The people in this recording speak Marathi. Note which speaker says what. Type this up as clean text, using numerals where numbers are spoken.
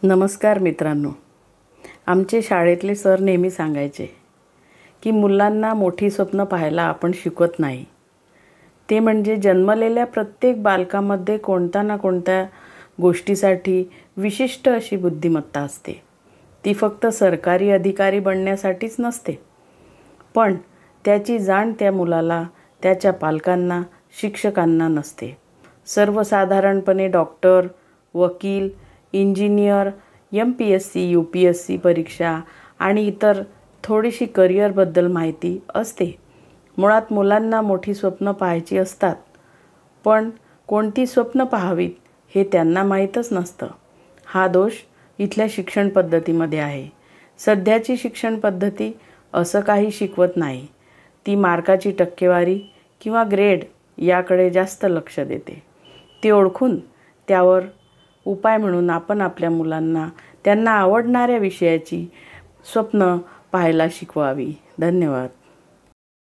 Speaker 1: नमस्कार मित्रांनो, आमचे शाळेतले सर नेहमी सांगायचे की मुलांना मोठी स्वप्न पाहायला आपण शिकवत नाही. ते म्हणजे जन्मलेल्या प्रत्येक बालकामध्ये कोणत्या ना कोणत्या गोष्टीसाठी विशिष्ट अशी बुद्धिमत्ता असते. ती फक्त सरकारी अधिकारी बनण्यासाठीच नसते, पण त्याची जाण त्या मुलाला, त्याच्या पालकांना, शिक्षकांना नसते. सर्वसाधारणपणे डॉक्टर, वकील, इंजिनियर, MPSC, UPSC परीक्षा आणि इतर थोडीशी करिअरबद्दल माहिती असते. मुळात मुलांना मोठी स्वप्न पाहायची असतात, पण कोणती स्वप्न पाहावीत हे त्यांना माहीतच नसतं. हा दोष इथल्या शिक्षण पद्धतीमध्ये आहे. सध्याची शिक्षण पद्धती असं काही शिकवत नाही. ती मार्काची टक्केवारी किंवा ग्रेड याकडे जास्त लक्ष देते. ती ओळखून त्यावर उपाय म्हणून आपण आपल्या मुलांना त्यांना आवडणाऱ्या विषयाची स्वप्न पाहायला शिकवावी. धन्यवाद.